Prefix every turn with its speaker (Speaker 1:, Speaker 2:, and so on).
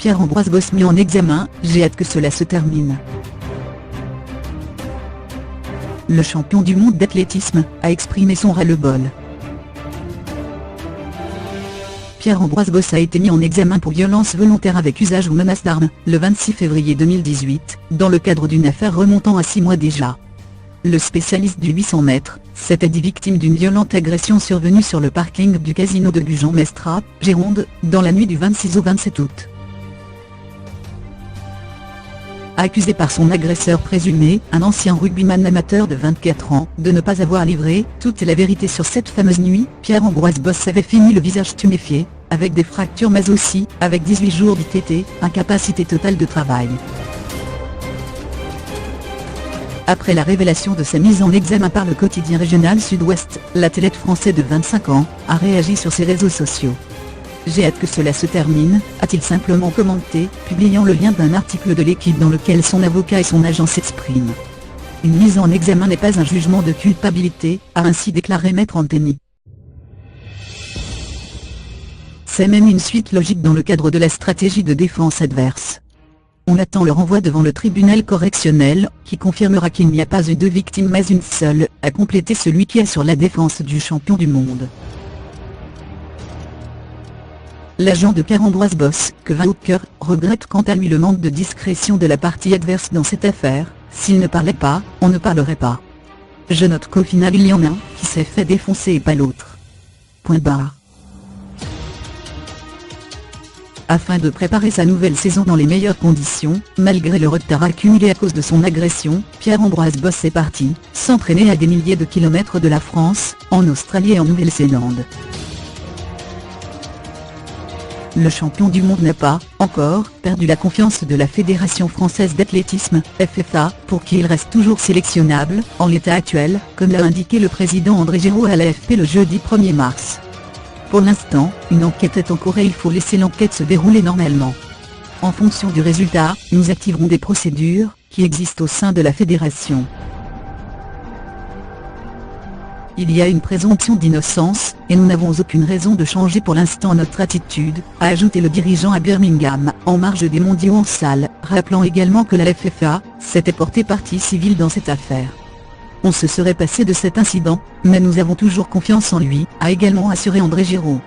Speaker 1: Pierre-Ambroise Bosse mis en examen, j'ai hâte que cela se termine. Le champion du monde d'athlétisme a exprimé son ras-le-bol. Pierre-Ambroise Bosse a été mis en examen pour violence volontaire avec usage ou menace d'armes, le 26 février 2018, dans le cadre d'une affaire remontant à 6 mois déjà. Le spécialiste du 800 mètres s'était dit victime d'une violente agression survenue sur le parking du casino de Gujan-Mestras, Gironde, dans la nuit du 26 au 27 août. Accusé par son agresseur présumé, un ancien rugbyman amateur de 24 ans, de ne pas avoir livré toute la vérité sur cette fameuse nuit, Pierre-Ambroise Bosse avait fini le visage tuméfié, avec des fractures mais aussi, avec 18 jours d'ITT, incapacité totale de travail. Après la révélation de sa mise en examen par le quotidien régional Sud-Ouest, l'athlète français de 25 ans a réagi sur ses réseaux sociaux. J'ai hâte que cela se termine, a-t-il simplement commenté, publiant le lien d'un article de l'équipe dans lequel son avocat et son agent s'expriment. Une mise en examen n'est pas un jugement de culpabilité, a ainsi déclaré Maître Anteny. C'est même une suite logique dans le cadre de la stratégie de défense adverse. On attend le renvoi devant le tribunal correctionnel, qui confirmera qu'il n'y a pas eu 2 victimes mais une seule, a complété celui qui assure la défense du champion du monde. L'agent de Pierre-Ambroise Bosse, Kevin Hooker, regrette quant à lui le manque de discrétion de la partie adverse dans cette affaire. S'il ne parlait pas, on ne parlerait pas. Je note qu'au final il y en a un qui s'est fait défoncer et pas l'autre. Point barre. Afin de préparer sa nouvelle saison dans les meilleures conditions, malgré le retard accumulé à cause de son agression, Pierre-Ambroise Bosse est parti, s'entraîner à des milliers de kilomètres de la France, en Australie et en Nouvelle-Zélande. Le champion du monde n'a pas, encore, perdu la confiance de la Fédération française d'athlétisme, FFA, pour qui il reste toujours sélectionnable, en l'état actuel, comme l'a indiqué le président André Géraud à l'AFP le jeudi 1er mars. Pour l'instant, une enquête est en cours et il faut laisser l'enquête se dérouler normalement. En fonction du résultat, nous activerons des procédures, qui existent au sein de la fédération. Il y a une présomption d'innocence, et nous n'avons aucune raison de changer pour l'instant notre attitude, a ajouté le dirigeant à Birmingham, en marge des mondiaux en salle, rappelant également que la FFA s'était portée partie civile dans cette affaire. On se serait passé de cet incident, mais nous avons toujours confiance en lui, a également assuré André Géraud.